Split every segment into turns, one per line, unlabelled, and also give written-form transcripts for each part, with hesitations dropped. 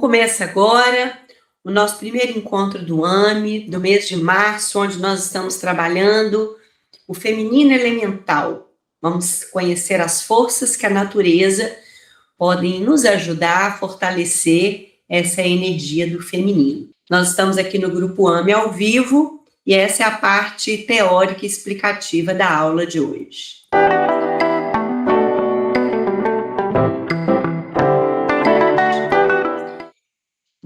Começa agora o nosso primeiro encontro do AME, do mês de março, onde nós estamos trabalhando o feminino elemental. Vamos conhecer as forças que a natureza podem nos ajudar a fortalecer essa energia do feminino. Nós estamos aqui no Grupo AME ao vivo e essa é a parte teórica e explicativa da aula de hoje.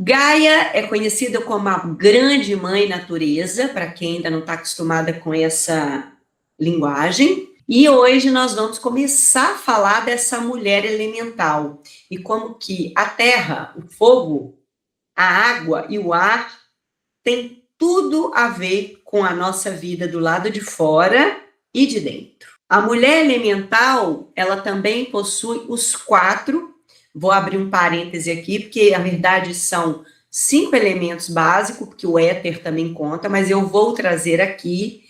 Gaia é conhecida como a grande mãe natureza, para quem ainda não está acostumada com essa linguagem. E hoje nós vamos começar a falar dessa mulher elemental e como que a terra, o fogo, a água e o ar tem tudo a ver com a nossa vida do lado de fora e de dentro. A mulher elemental, ela também possui os 4. Vou abrir um parêntese aqui, porque, na verdade, são 5 elementos básicos, porque o éter também conta, mas eu vou trazer aqui,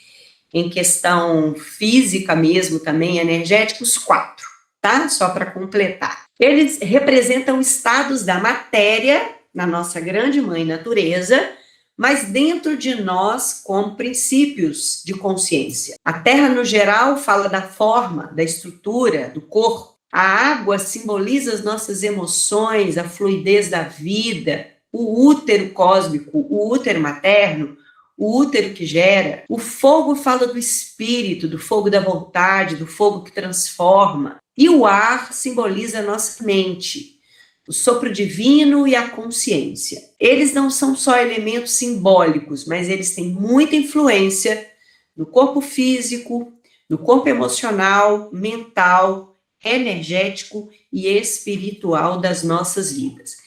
em questão física mesmo também, energética, os 4, tá? Só para completar. Eles representam estados da matéria, na nossa grande mãe natureza, mas dentro de nós como princípios de consciência. A Terra, no geral, fala da forma, da estrutura, do corpo. A água simboliza as nossas emoções, a fluidez da vida, o útero cósmico, o útero materno, o útero que gera. O fogo fala do espírito, do fogo da vontade, do fogo que transforma. E o ar simboliza a nossa mente, o sopro divino e a consciência. Eles não são só elementos simbólicos, mas eles têm muita influência no corpo físico, no corpo emocional, mental, energético e espiritual das nossas vidas.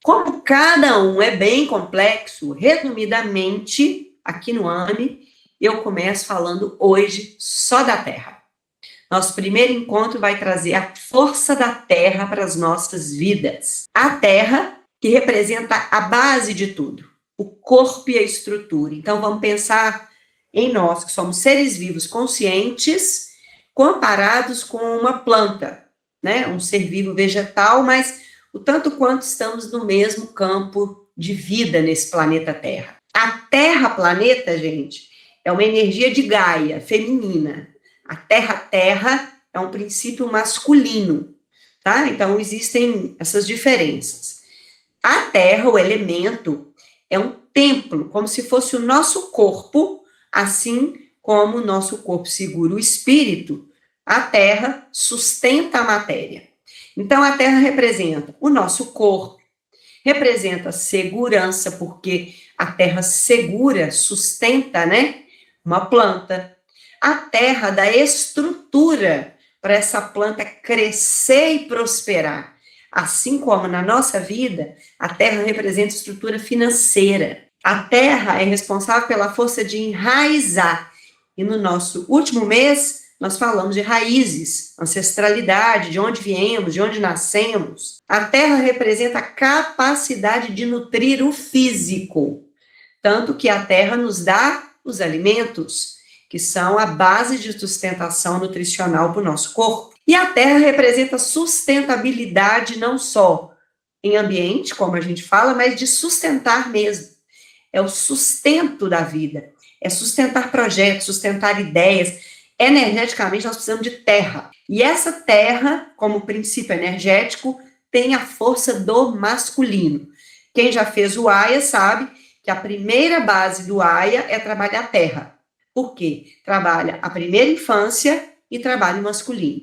Como cada um é bem complexo, resumidamente, aqui no AME, eu começo falando hoje só da Terra. Nosso primeiro encontro vai trazer a força da Terra para as nossas vidas. A Terra, que representa a base de tudo, o corpo e a estrutura. Então, vamos pensar em nós, que somos seres vivos conscientes, comparados com uma planta, né? Um ser vivo vegetal, mas o tanto quanto estamos no mesmo campo de vida nesse planeta Terra. A Terra-planeta, gente, é uma energia de Gaia, feminina. A Terra-Terra é um princípio masculino, tá? Então, existem essas diferenças. A Terra, o elemento, é um templo, como se fosse o nosso corpo, assim como o nosso corpo segura o espírito, a Terra sustenta a matéria. Então, a Terra representa o nosso corpo, representa segurança, porque a Terra segura, sustenta, né, uma planta. A Terra dá estrutura para essa planta crescer e prosperar. Assim como na nossa vida, a Terra representa estrutura financeira. A Terra é responsável pela força de enraizar. E no nosso último mês, nós falamos de raízes, ancestralidade, de onde viemos, de onde nascemos. A Terra representa a capacidade de nutrir o físico, tanto que a Terra nos dá os alimentos, que são a base de sustentação nutricional para o nosso corpo. E a Terra representa sustentabilidade não só em ambiente, como a gente fala, mas de sustentar mesmo. É o sustento da vida, é sustentar projetos, sustentar ideias. Energeticamente, nós precisamos de terra. E essa terra, como princípio energético, tem a força do masculino. Quem já fez o Aya sabe que a primeira base do Aya é trabalhar a terra. Por quê? Trabalha a primeira infância e trabalha o masculino.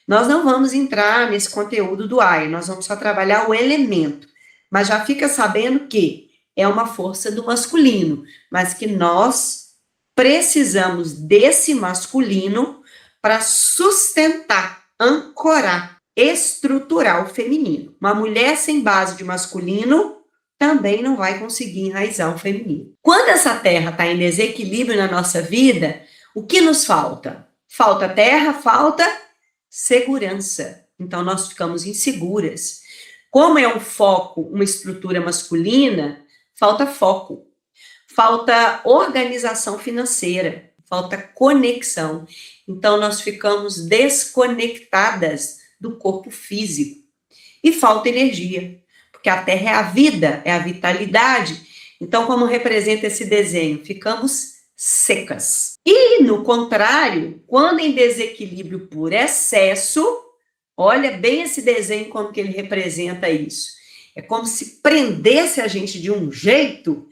Nós não vamos entrar nesse conteúdo do Aya, nós vamos só trabalhar o elemento. Mas já fica sabendo que é uma força do masculino, mas que nós precisamos desse masculino para sustentar, ancorar, estruturar o feminino. Uma mulher sem base de masculino também não vai conseguir enraizar o feminino. Quando essa terra está em desequilíbrio na nossa vida, o que nos falta? Falta terra, falta segurança. Então, nós ficamos inseguras. Como é um foco, uma estrutura masculina, falta foco. Falta organização financeira, falta conexão. Então, nós ficamos desconectadas do corpo físico. E falta energia. porque a Terra é a vida, é a vitalidade. Então, como representa esse desenho? Ficamos secas. E, no contrário, quando em desequilíbrio por excesso, olha bem esse desenho como que ele representa isso. É como se prendesse a gente de um jeito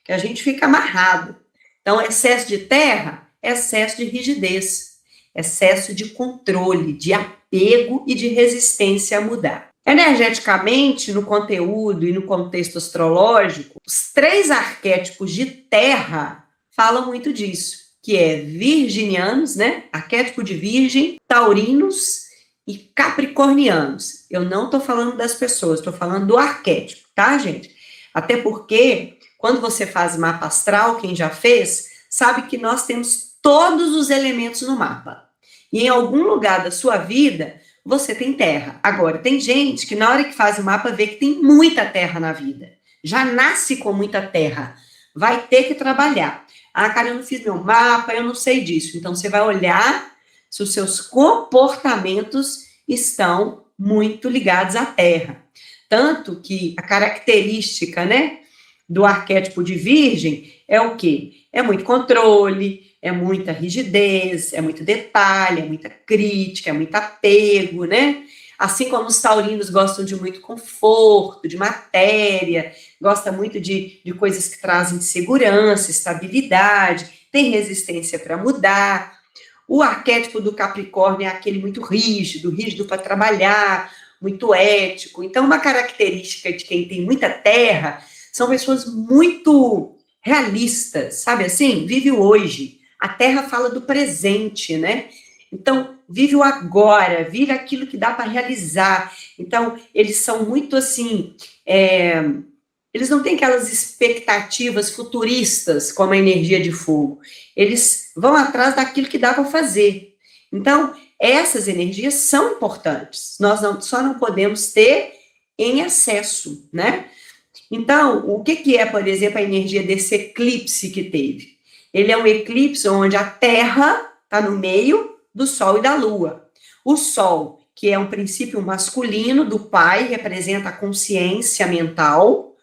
que a gente fica amarrado. Então, excesso de terra, excesso de rigidez, excesso de controle, de apego e de resistência a mudar. Energeticamente, no conteúdo e no contexto astrológico, os 3 arquétipos de terra falam muito disso, que é virginianos, né? Arquétipo de virgem, taurinos e capricornianos. Eu não estou falando das pessoas, estou falando do arquétipo, tá, gente? Até porque, quando você faz mapa astral, quem já fez, sabe que nós temos todos os elementos no mapa. E em algum lugar da sua vida, você tem terra. Agora, tem gente que na hora que faz o mapa vê que tem muita terra na vida. Já nasce com muita terra. Vai ter que trabalhar. Ah, cara, eu não fiz meu mapa, eu não sei disso. Então, você vai olhar se os seus comportamentos estão muito ligados à terra. Tanto que a característica, né, do arquétipo de virgem é o quê? É muito controle, é muita rigidez, é muito detalhe, é muita crítica, é muito apego, né? Assim como os taurinos gostam de muito conforto, de matéria, gosta muito de coisas que trazem segurança, estabilidade, tem resistência para mudar. O arquétipo do Capricórnio é aquele muito rígido, rígido para trabalhar, muito ético. Então, uma característica de quem tem muita terra são pessoas muito realistas, sabe assim? Vive o hoje. A terra fala do presente, né? Então, vive o agora, vive aquilo que dá para realizar. Então, eles são muito assim, eles não têm aquelas expectativas futuristas como a energia de fogo. Eles vão atrás daquilo que dá para fazer. Então, essas energias são importantes. Nós só não podemos ter em excesso, né? Então, o que é, por exemplo, a energia desse eclipse que teve? Ele é um eclipse onde a Terra está no meio do Sol e da Lua. O Sol, que é um princípio masculino do pai, representa a consciência mental.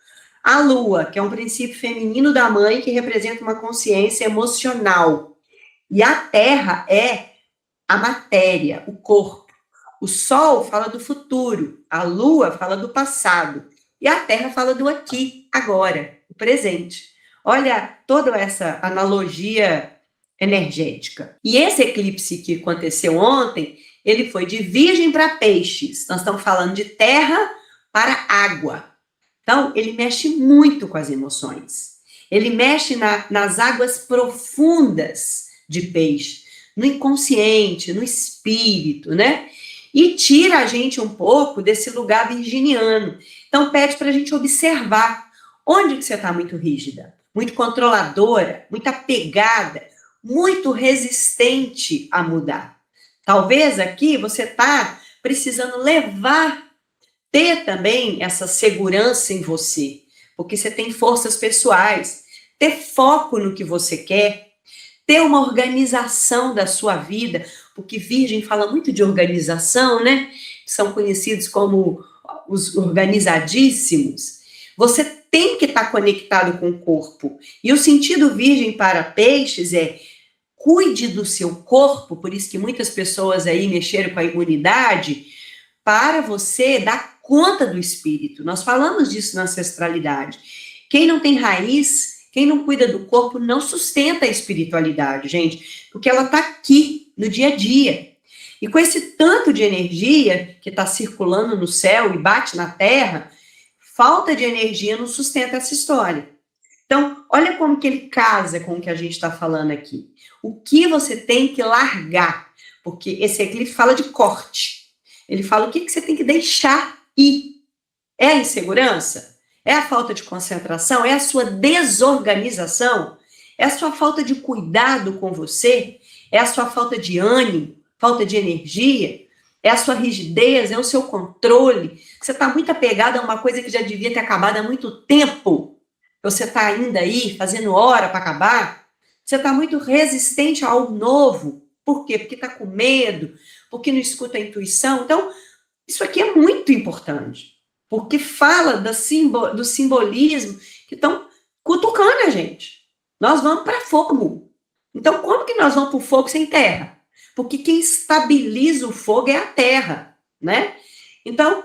A Lua, que é um princípio feminino da mãe, que representa uma consciência emocional. E a Terra é a matéria, o corpo. O Sol fala do futuro, a Lua fala do passado. E a Terra fala do aqui, agora, o presente. Olha toda essa analogia energética. E esse eclipse que aconteceu ontem, ele foi de Virgem para Peixes. Nós estamos falando de terra para água. Então, ele mexe muito com as emoções. Ele mexe nas águas profundas de Peixe, no inconsciente, no espírito, né? E tira a gente um pouco desse lugar virginiano. Então, pede para a gente observar onde que você está muito rígida, muito controladora, muito apegada, muito resistente a mudar. Talvez aqui você está precisando ter também essa segurança em você, porque você tem forças pessoais, ter foco no que você quer, ter uma organização da sua vida, porque Virgem fala muito de organização, né? São conhecidos como os organizadíssimos. Você tem que estar conectado com o corpo. E o sentido Virgem para Peixes é cuide do seu corpo, por isso que muitas pessoas aí mexeram com a imunidade, para você dar conta do espírito. Nós falamos disso na ancestralidade. Quem não tem raiz, quem não cuida do corpo, não sustenta a espiritualidade, gente, porque ela está aqui, no dia a dia. E com esse tanto de energia que está circulando no céu e bate na terra, falta de energia não sustenta essa história. Então, olha como que ele casa com o que a gente está falando aqui. O que você tem que largar? Porque esse eclipse fala de corte. Ele fala o que você tem que deixar ir. É a insegurança? É a falta de concentração? É a sua desorganização? É a sua falta de cuidado com você? É a sua falta de ânimo? Falta de energia? É a sua rigidez? É o seu controle? Você está muito apegado a uma coisa que já devia ter acabado há muito tempo. Você está ainda aí, fazendo hora para acabar. Você está muito resistente a algo novo. Por quê? Porque está com medo, porque não escuta a intuição. Então, isso aqui é muito importante. porque fala do simbolismo que estão cutucando a gente. Nós vamos para fogo. Então, como que nós vamos para o fogo sem terra? Porque quem estabiliza o fogo é a terra, né? Então,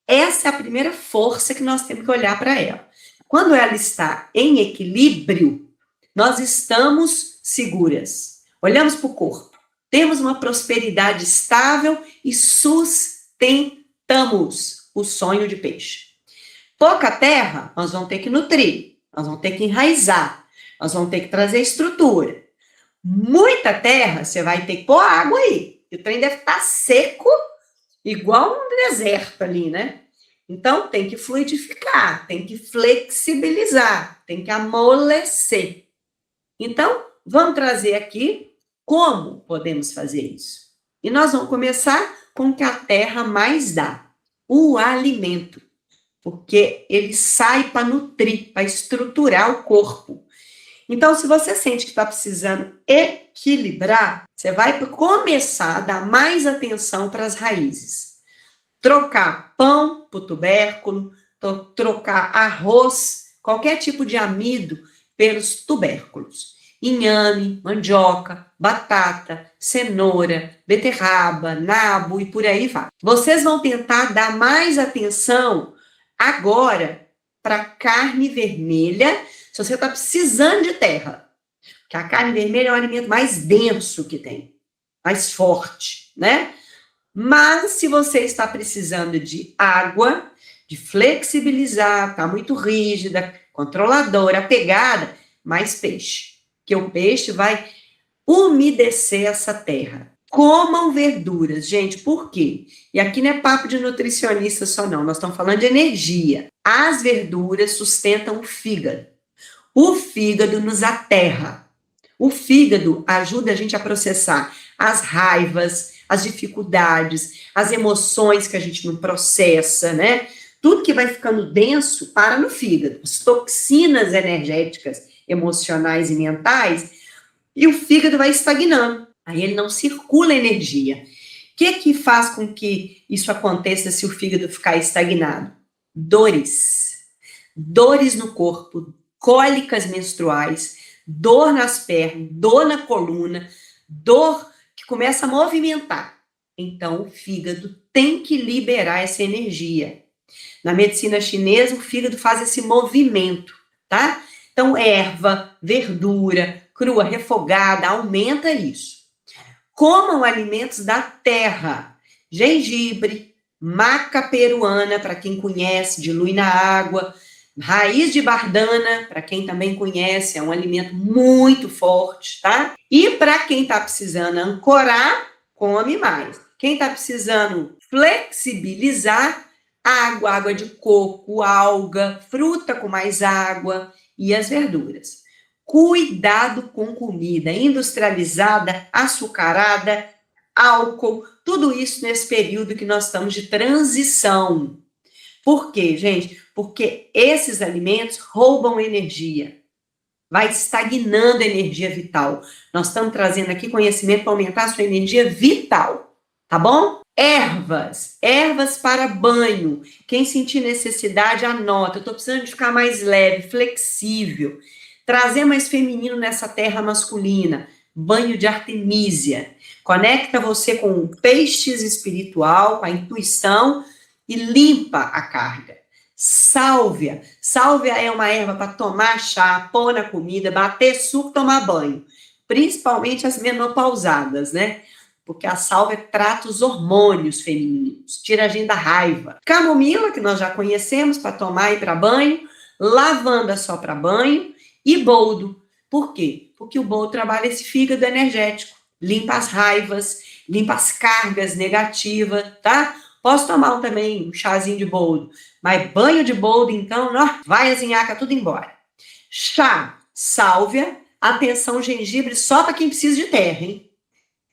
essa é a primeira força que nós temos que olhar para ela. Quando ela está em equilíbrio, nós estamos seguras. Olhamos para o corpo. Temos uma prosperidade estável e sustentamos o sonho de peixe. Pouca terra, nós vamos ter que nutrir, nós vamos ter que enraizar, nós vamos ter que trazer estrutura. Muita terra, você vai ter que pôr água aí. O trem deve estar seco, igual um deserto ali, né? Então, tem que fluidificar, tem que flexibilizar, tem que amolecer. Então, vamos trazer aqui como podemos fazer isso. E nós vamos começar com o que a terra mais dá, o alimento. Porque ele sai para nutrir, para estruturar o corpo. Então, se você sente que está precisando equilibrar, você vai começar a dar mais atenção para as raízes. Trocar pão para o tubérculo, trocar arroz, qualquer tipo de amido pelos tubérculos. Inhame, mandioca, batata, cenoura, beterraba, nabo e por aí vai. Vocês vão tentar dar mais atenção agora para carne vermelha, se você está precisando de terra. Porque a carne vermelha é o alimento mais denso que tem, mais forte, né? Mas se você está precisando de água, de flexibilizar, está muito rígida, controladora, apegada, mais peixe. Porque o peixe vai umedecer essa terra. Comam verduras, gente, por quê? E aqui não é papo de nutricionista só não, nós estamos falando de energia. As verduras sustentam o fígado. O fígado nos aterra. O fígado ajuda a gente a processar as raivas, as dificuldades, as emoções que a gente não processa, né? Tudo que vai ficando denso para no fígado. As toxinas energéticas, emocionais e mentais, e o fígado vai estagnando. Aí ele não circula energia. O que faz com que isso aconteça se o fígado ficar estagnado? Dores. Dores no corpo, cólicas menstruais, dor nas pernas, dor na coluna, dor que começa a movimentar. Então, o fígado tem que liberar essa energia. Na medicina chinesa, o fígado faz esse movimento, tá? Então, erva, verdura, crua, refogada, aumenta isso. Comam alimentos da terra, gengibre, maca peruana, para quem conhece, dilui na água, raiz de bardana, para quem também conhece, é um alimento muito forte, tá? E para quem está precisando ancorar, come mais. Quem está precisando flexibilizar, água de coco, alga, fruta com mais água e as verduras. Cuidado com comida industrializada, açucarada, álcool, tudo isso nesse período que nós estamos de transição. Por quê, gente? Porque esses alimentos roubam energia. Vai estagnando a energia vital. Nós estamos trazendo aqui conhecimento para aumentar a sua energia vital, tá bom? Ervas para banho. Quem sentir necessidade, anota. Eu estou precisando de ficar mais leve, flexível. Trazer mais feminino nessa terra masculina. Banho de artemísia. Conecta você com o peixes espiritual, com a intuição e limpa a carga. Sálvia. Sálvia é uma erva para tomar chá, pôr na comida, bater suco, tomar banho. Principalmente as menopausadas, né? Porque a sálvia trata os hormônios femininos, tira a gente da raiva. Camomila, que nós já conhecemos, para tomar e para banho. Lavanda só para banho. E boldo. Por quê? Porque o boldo trabalha esse fígado energético. Limpa as raivas, limpa as cargas negativas, tá? Posso tomar também um chazinho de boldo. Mas banho de boldo, então, ó, vai as nhaca tudo embora. Chá, sálvia, atenção, gengibre, só para quem precisa de terra, hein?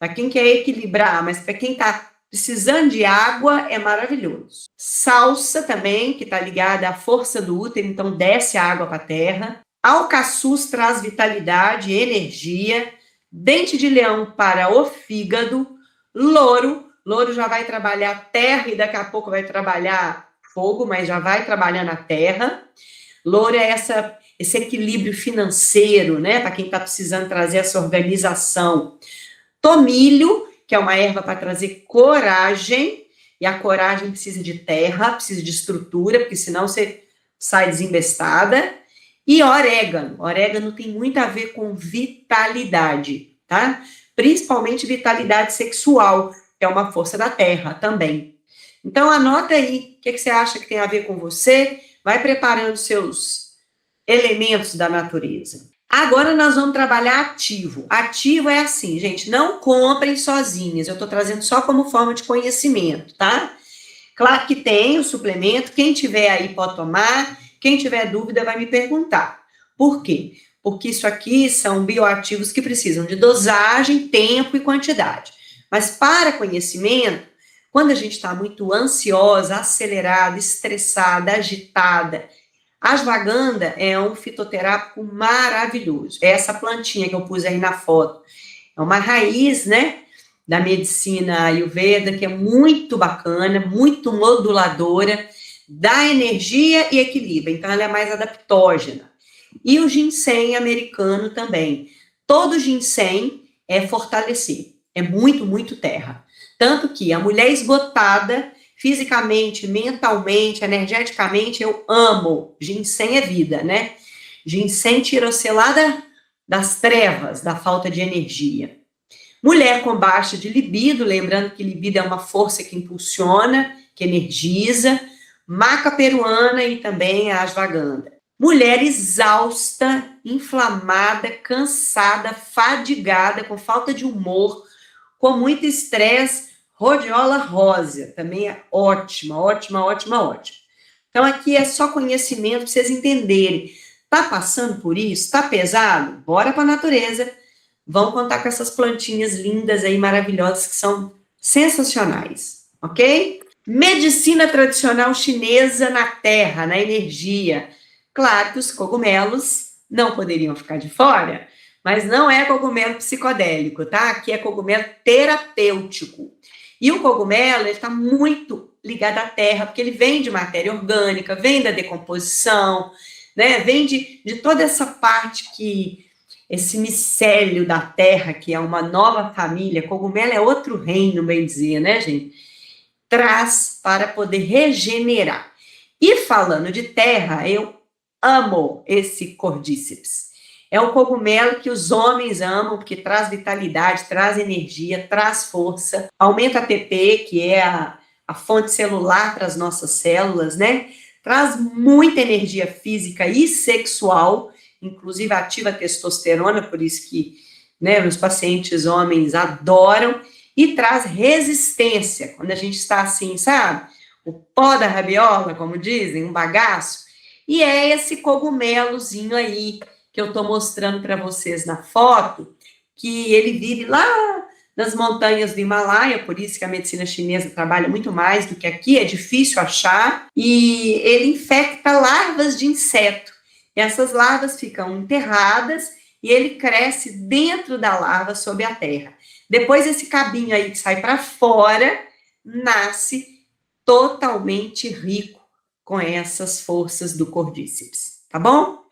Para quem quer equilibrar, mas para quem está precisando de água, é maravilhoso. Salsa também, que está ligada à força do útero, então desce a água para a terra. Alcaçuz traz vitalidade, energia. Dente de leão para o fígado. Louro já vai trabalhar terra e daqui a pouco vai trabalhar fogo, mas já vai trabalhando a terra. Louro é esse equilíbrio financeiro, né? Para quem está precisando trazer essa organização. Tomilho, que é uma erva para trazer coragem, e a coragem precisa de terra, precisa de estrutura, porque senão você sai desembestada. E orégano. Orégano tem muito a ver com vitalidade, tá? Principalmente vitalidade sexual, que é uma força da terra também. Então, anota aí, o que você acha que tem a ver com você? Vai preparando seus elementos da natureza. Agora nós vamos trabalhar ativo. Ativo é assim, gente, não comprem sozinhas. Eu estou trazendo só como forma de conhecimento, tá? Claro que tem o suplemento. Quem tiver aí pode tomar. Quem tiver dúvida vai me perguntar. Por quê? Porque isso aqui são bioativos que precisam de dosagem, tempo e quantidade. Mas para conhecimento, quando a gente está muito ansiosa, acelerada, estressada, agitada, a ashwagandha é um fitoterápico maravilhoso. É essa plantinha que eu pus aí na foto. É uma raiz, né, da medicina Ayurveda, que é muito bacana, muito moduladora, dá energia e equilíbrio. Então, ela é mais adaptógena. E o ginseng americano também. Todo ginseng é fortalecer. É muito, muito terra. Tanto que a mulher esgotada, fisicamente, mentalmente, energeticamente, eu amo. Ginseng é vida, né? Ginseng tira você lá das trevas, da falta de energia. Mulher com baixa de libido, lembrando que libido é uma força que impulsiona, que energiza. Maca peruana e também a ashwagandha. Mulher exausta, inflamada, cansada, fadigada, com falta de humor, com muito estresse, rhodiola rosa, também é ótima, ótima, ótima, ótima. Então, aqui é só conhecimento para vocês entenderem. Tá passando por isso? Tá pesado? Bora para a natureza. Vamos contar com essas plantinhas lindas aí, maravilhosas, que são sensacionais, ok? Medicina tradicional chinesa na terra, na energia. Claro que os cogumelos não poderiam ficar de fora, mas não é cogumelo psicodélico, tá? Aqui é cogumelo terapêutico. E o cogumelo, ele está muito ligado à terra, porque ele vem de matéria orgânica, vem da decomposição, né? Vem de toda essa parte que, esse micélio da terra, que é uma nova família, cogumelo é outro reino, bem dizer, né, gente? Traz para poder regenerar. E falando de terra, eu amo esse cordíceps. É um cogumelo que os homens amam, porque traz vitalidade, traz energia, traz força, aumenta a ATP, que é a fonte celular para as nossas células, né? Traz muita energia física e sexual, inclusive ativa a testosterona, por isso que, né, os pacientes homens adoram, e traz resistência, quando a gente está assim, sabe? O pó da rabiola, como dizem, um bagaço, e é esse cogumelozinho aí, que eu estou mostrando para vocês na foto, que ele vive lá nas montanhas do Himalaia, por isso que a medicina chinesa trabalha muito mais do que aqui, é difícil achar, e ele infecta larvas de inseto. Essas larvas ficam enterradas e ele cresce dentro da larva sob a terra. Depois esse cabinho aí que sai para fora, nasce totalmente rico com essas forças do cordíceps, tá bom?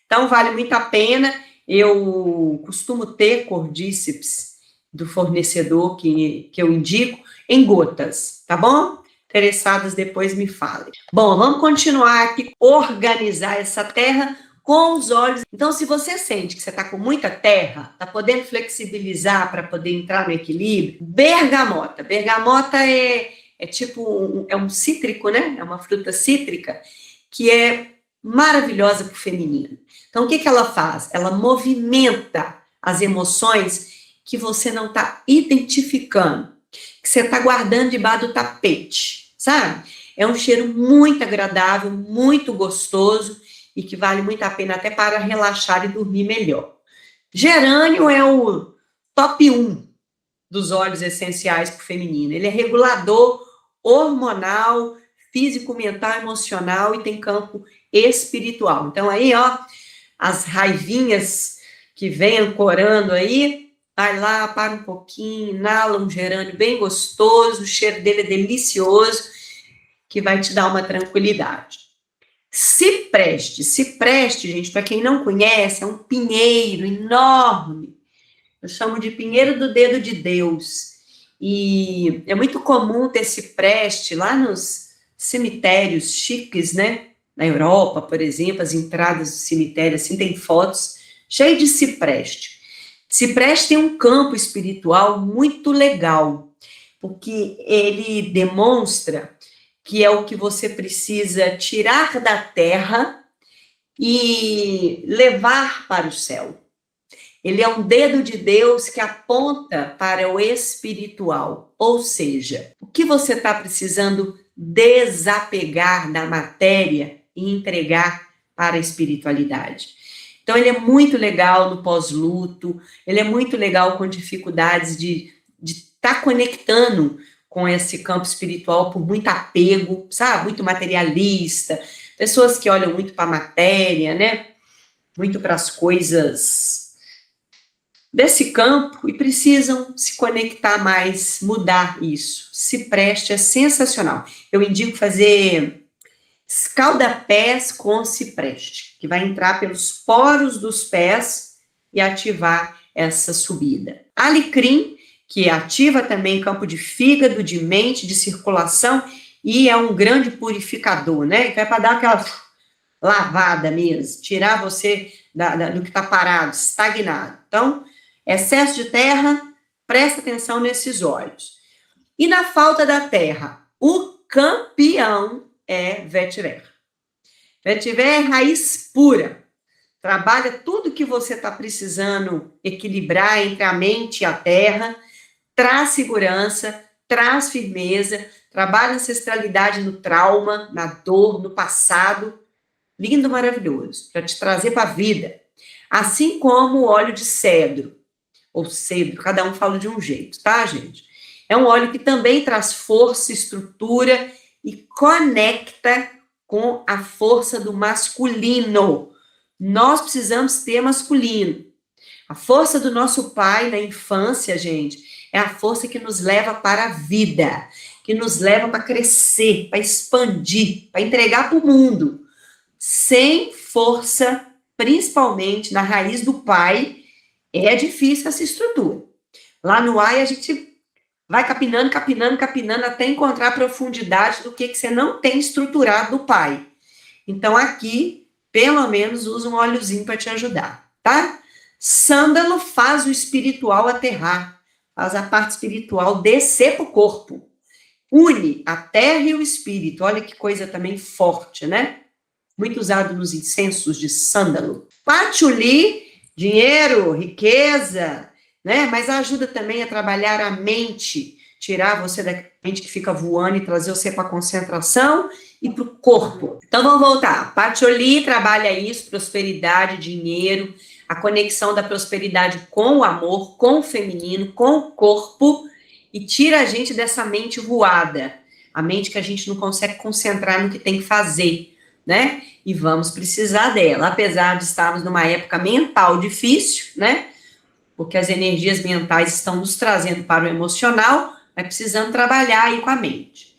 Então, vale muito a pena. Eu costumo ter cordíceps do fornecedor que eu indico em gotas, tá bom? Interessadas, depois me falem. Bom, vamos continuar aqui, organizar essa terra com os olhos. Então, se você sente que você está com muita terra, está podendo flexibilizar para poder entrar no equilíbrio, bergamota. Bergamota é tipo, é um cítrico, né? É uma fruta cítrica que é maravilhosa para o feminino. Então, o que ela faz? Ela movimenta as emoções que você não está identificando, que você está guardando debaixo do tapete, sabe? É um cheiro muito agradável, muito gostoso e que vale muito a pena até para relaxar e dormir melhor. Gerânio é o top 1 dos óleos essenciais para o feminino. Ele é regulador hormonal, físico, mental, emocional e tem campo espiritual. Então, aí, ó, as raivinhas que vem ancorando aí, vai lá, para um pouquinho, inala um gerânio bem gostoso, o cheiro dele é delicioso. que vai te dar uma tranquilidade. Cipreste, gente, para quem não conhece, é um pinheiro enorme. Eu chamo de pinheiro do dedo de Deus. E é muito comum ter cipreste lá nos cemitérios chiques, né? Na Europa, por exemplo, as entradas do cemitério, assim, tem fotos cheias de cipreste. Cipreste tem um campo espiritual muito legal, porque ele demonstra que é o que você precisa tirar da terra e levar para o céu. Ele é um dedo de Deus que aponta para o espiritual, ou seja, o que você está precisando desapegar da matéria e entregar para a espiritualidade. Então, ele é muito legal no pós-luto, ele é muito legal com dificuldades de estar conectando com esse campo espiritual por muito apego, sabe? Muito materialista, pessoas que olham muito para a matéria, né? Muito para as coisas desse campo e precisam se conectar mais, mudar isso. Cipreste é sensacional. Eu indico fazer escalda-pés com cipreste, que vai entrar pelos poros dos pés e ativar essa subida. Alecrim, que ativa também campo de fígado, de mente, de circulação, e é um grande purificador, né? Que é para dar aquela lavada mesmo, tirar você do que está parado, estagnado. Então, excesso de terra, presta atenção nesses óleos. E na falta da terra, o campeão é vetiver. Vetiver é raiz pura. Trabalha tudo que você está precisando equilibrar entre a mente e a terra, traz segurança, traz firmeza, trabalha ancestralidade no trauma, na dor, no passado. Lindo, maravilhoso, para te trazer para a vida. Assim como o óleo de cedro, ou cedro, cada um fala de um jeito, tá, gente? É um óleo que também traz força, estrutura e conecta com a força do masculino. Nós precisamos ter masculino. A força do nosso pai na infância, gente, é a força que nos leva para a vida, que nos leva para crescer, para expandir, para entregar para o mundo. Sem força, principalmente na raiz do pai, é difícil essa estrutura. Lá no AI, a gente vai capinando, até encontrar a profundidade do que você não tem estruturado do pai. Então, aqui, pelo menos, usa um óleozinho para te ajudar, tá? Sândalo faz o espiritual aterrar, faz a parte espiritual descer para o corpo. Une a terra e o espírito. Olha que coisa também forte, né? Muito usado nos incensos de sândalo. Patchouli, dinheiro, riqueza, né? Mas ajuda também a trabalhar a mente, tirar você da mente que fica voando e trazer você para a concentração e para o corpo. Então, vamos voltar. Patchouli trabalha isso, prosperidade, dinheiro, a conexão da prosperidade com o amor, com o feminino, com o corpo, e tira a gente dessa mente voada, a mente que a gente não consegue concentrar no que tem que fazer, né? E vamos precisar dela, apesar de estarmos numa época mental difícil, né? Porque as energias mentais estão nos trazendo para o emocional, mas precisamos trabalhar aí com a mente.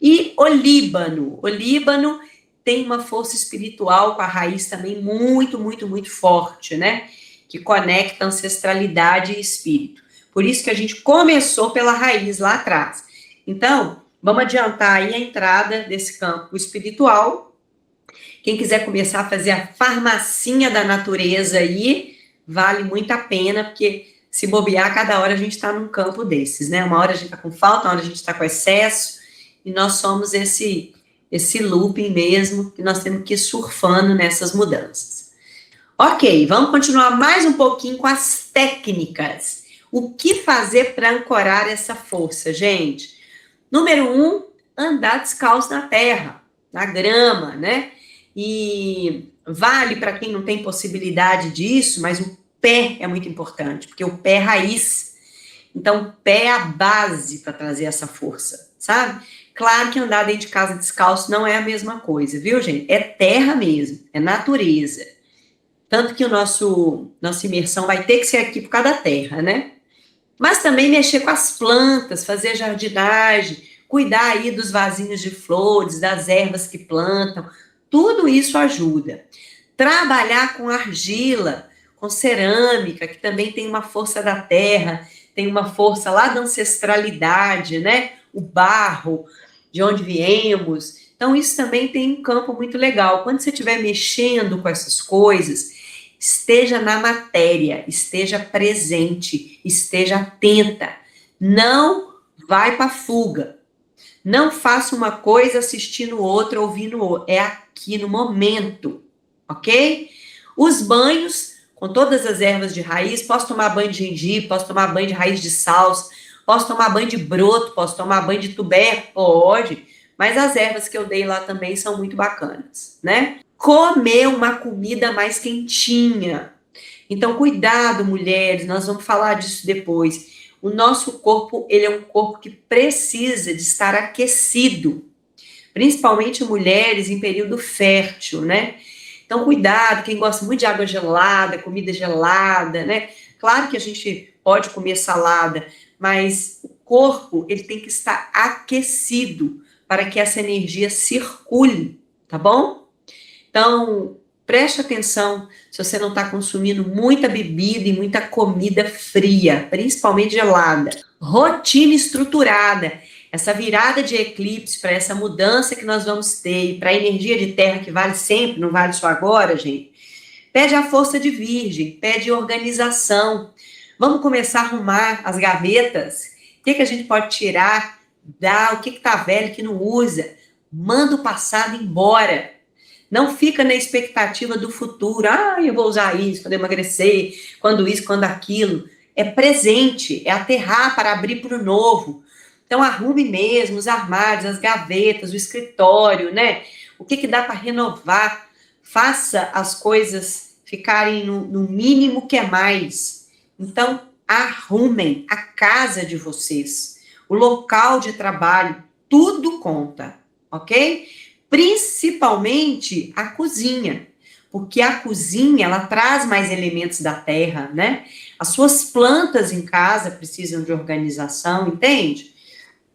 E o Líbano tem uma força espiritual com a raiz também muito, muito, muito forte, né? Que conecta ancestralidade e espírito. Por isso que a gente começou pela raiz lá atrás. Então, vamos adiantar aí a entrada desse campo espiritual. Quem quiser começar a fazer a farmacinha da natureza aí, vale muito a pena, porque se bobear, cada hora a gente está num campo desses, né? Uma hora a gente está com falta, uma hora a gente está com excesso, e nós somos esse looping mesmo, que nós temos que ir surfando nessas mudanças. Ok, vamos continuar mais um pouquinho com as técnicas. O que fazer para ancorar essa força, gente? Número 1, andar descalço na terra, na grama, né? E vale para quem não tem possibilidade disso, mas o pé é muito importante, porque o pé é raiz. Então, o pé é a base para trazer essa força, sabe? Claro que andar dentro de casa descalço não é a mesma coisa, viu, gente? É terra mesmo, é natureza. Tanto que nossa imersão vai ter que ser aqui por causa da terra, né? Mas também mexer com as plantas, fazer jardinagem, cuidar aí dos vasinhos de flores, das ervas que plantam, tudo isso ajuda. Trabalhar com argila, com cerâmica, que também tem uma força da terra, tem uma força lá da ancestralidade, né? O barro, de onde viemos. Então, isso também tem um campo muito legal. Quando você estiver mexendo com essas coisas, esteja na matéria, esteja presente, esteja atenta. Não vai para fuga. Não faça uma coisa assistindo outra, ouvindo outra. É aqui no momento, ok? Os banhos, com todas as ervas de raiz, posso tomar banho de gengibre, posso tomar banho de raiz de salsa, posso tomar banho de broto, posso tomar banho de tubérculo, pode, mas as ervas que eu dei lá também são muito bacanas, né? Comer uma comida mais quentinha. Então, cuidado, mulheres, nós vamos falar disso depois. O nosso corpo, ele é um corpo que precisa de estar aquecido, principalmente mulheres em período fértil, né? Então, cuidado, quem gosta muito de água gelada, comida gelada, né? Claro que a gente pode comer salada, mas o corpo, ele tem que estar aquecido para que essa energia circule, tá bom? Então, preste atenção se você não está consumindo muita bebida e muita comida fria, principalmente gelada. Rotina estruturada. Essa virada de eclipse para essa mudança que nós vamos ter, para a energia de terra que vale sempre, não vale só agora, gente, pede a força de virgem, pede organização. Vamos começar a arrumar as gavetas. O que a gente pode tirar, dar, o que está velho que não usa. Manda o passado embora. Não fica na expectativa do futuro. Ah, eu vou usar isso quando emagrecer, quando isso, quando aquilo. É presente, é aterrar para abrir para o novo. Então, arrume mesmo os armários, as gavetas, o escritório, né? O que dá para renovar? Faça as coisas ficarem no mínimo que é mais. Então, arrumem a casa de vocês, o local de trabalho, tudo conta, ok? Principalmente a cozinha, porque a cozinha, ela traz mais elementos da terra, né? As suas plantas em casa precisam de organização, entende?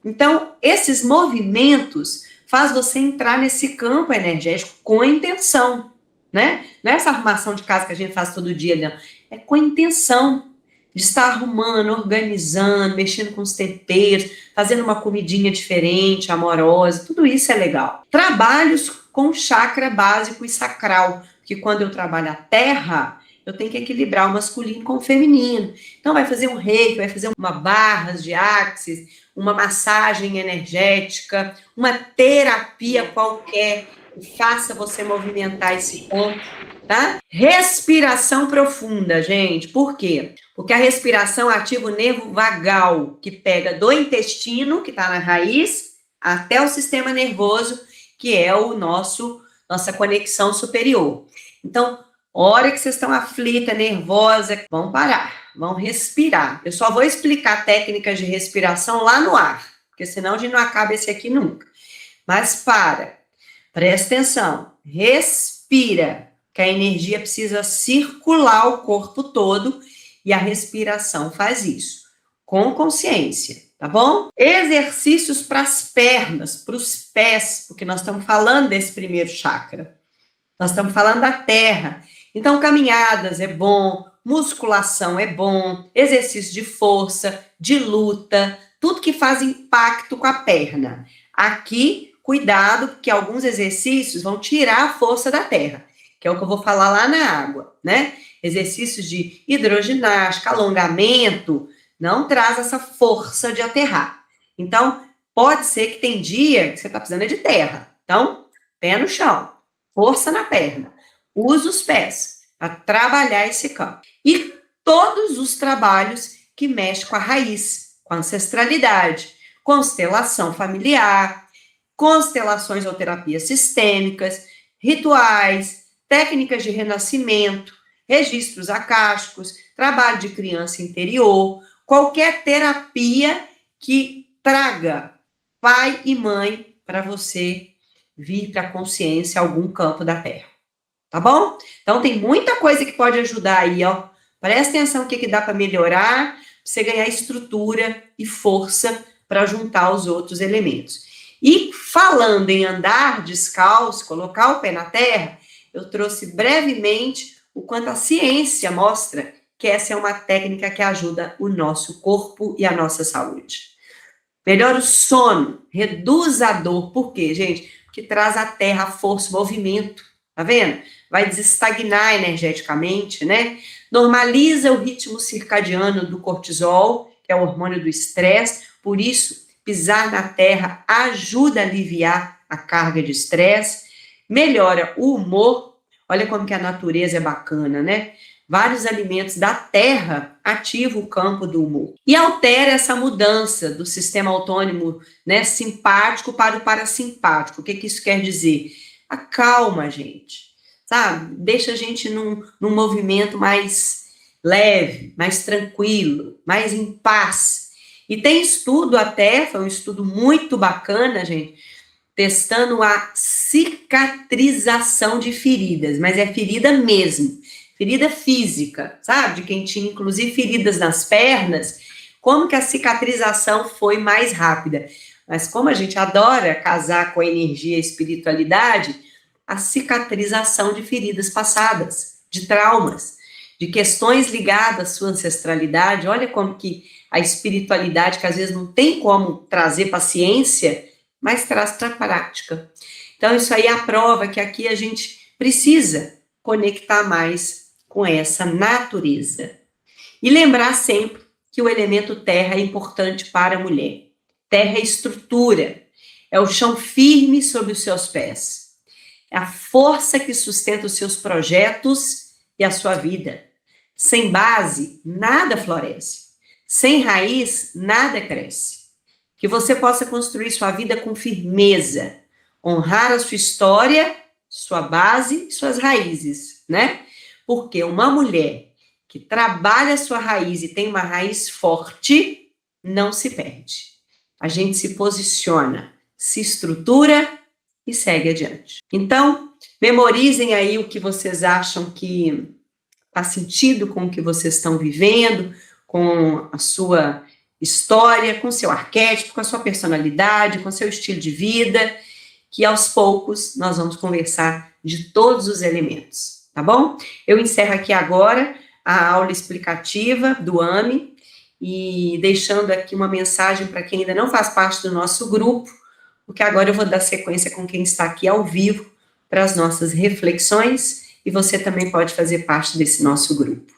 Então, esses movimentos faz você entrar nesse campo energético com intenção, né? Não é essa arrumação de casa que a gente faz todo dia, não. É com intenção de estar arrumando, organizando, mexendo com os temperos, fazendo uma comidinha diferente, amorosa, tudo isso é legal. Trabalhos com chakra básico e sacral, porque quando eu trabalho a terra, eu tenho que equilibrar o masculino com o feminino. Então, vai fazer um reiki, vai fazer uma barras de axis, uma massagem energética, uma terapia qualquer que faça você movimentar esse ponto, tá? Respiração profunda, gente. Por quê? Porque a respiração ativa o nervo vagal, que pega do intestino, que está na raiz, até o sistema nervoso, que é o nossa conexão superior. Então, hora que vocês estão aflita, nervosa, vão parar, vão respirar. Eu só vou explicar técnicas de respiração lá no ar, porque senão a gente não acaba esse aqui nunca. Mas presta atenção, respira, que a energia precisa circular o corpo todo e a respiração faz isso, com consciência, tá bom? Exercícios para as pernas, para os pés, porque nós estamos falando desse primeiro chakra. Nós estamos falando da terra. Então, caminhadas é bom, musculação é bom, exercício de força, de luta, tudo que faz impacto com a perna. Aqui, cuidado, porque alguns exercícios vão tirar a força da terra, que é o que eu vou falar lá na água, né? Exercícios de hidroginástica, alongamento, não traz essa força de aterrar. Então, pode ser que tem dia que você está precisando de terra. Então, pé no chão, força na perna. Usa os pés para trabalhar esse campo. E todos os trabalhos que mexem com a raiz, com a ancestralidade, constelação familiar, constelações ou terapias sistêmicas, rituais, técnicas de renascimento, registros acásticos, trabalho de criança interior, qualquer terapia que traga pai e mãe para você vir para a consciência algum campo da Terra. Tá bom? Então, tem muita coisa que pode ajudar aí, ó. Presta atenção no que dá para melhorar, para você ganhar estrutura e força para juntar os outros elementos. E falando em andar descalço, colocar o pé na terra, eu trouxe brevemente o quanto a ciência mostra que essa é uma técnica que ajuda o nosso corpo e a nossa saúde. Melhora o sono, reduz a dor. Por quê, gente? Porque traz à terra a força, o movimento. Tá vendo? Vai desestagnar energeticamente, né? Normaliza o ritmo circadiano do cortisol, que é o hormônio do estresse. Por isso, pisar na terra ajuda a aliviar a carga de estresse. Melhora o humor. Olha como que a natureza é bacana, né? Vários alimentos da terra ativam o campo do humor. E altera essa mudança do sistema autônomo, né, simpático para o parasimpático. O que isso quer dizer? Acalma a gente, sabe? Deixa a gente num movimento mais leve, mais tranquilo, mais em paz. E tem estudo até, foi um estudo muito bacana, gente, testando a cicatrização de feridas, mas é ferida mesmo. Ferida física, sabe? De quem tinha, inclusive, feridas nas pernas, como que a cicatrização foi mais rápida. Mas como a gente adora casar com a energia e a espiritualidade, a cicatrização de feridas passadas, de traumas, de questões ligadas à sua ancestralidade, olha como que a espiritualidade, que às vezes não tem como trazer para a ciência, mas traz para a prática. Então, isso aí é a prova que aqui a gente precisa conectar mais com essa natureza. E lembrar sempre que o elemento terra é importante para a mulher. Terra é estrutura, é o chão firme sob os seus pés. É a força que sustenta os seus projetos e a sua vida. Sem base, nada floresce. Sem raiz, nada cresce. Que você possa construir sua vida com firmeza, honrar a sua história, sua base e suas raízes, né? Porque uma mulher que trabalha a sua raiz e tem uma raiz forte, não se perde. A gente se posiciona, se estrutura e segue adiante. Então, memorizem aí o que vocês acham que faz sentido com o que vocês estão vivendo, com a sua história, com seu arquétipo, com a sua personalidade, com seu estilo de vida, que aos poucos nós vamos conversar de todos os elementos, tá bom? Eu encerro aqui agora a aula explicativa do AME e deixando aqui uma mensagem para quem ainda não faz parte do nosso grupo, porque agora eu vou dar sequência com quem está aqui ao vivo para as nossas reflexões e você também pode fazer parte desse nosso grupo.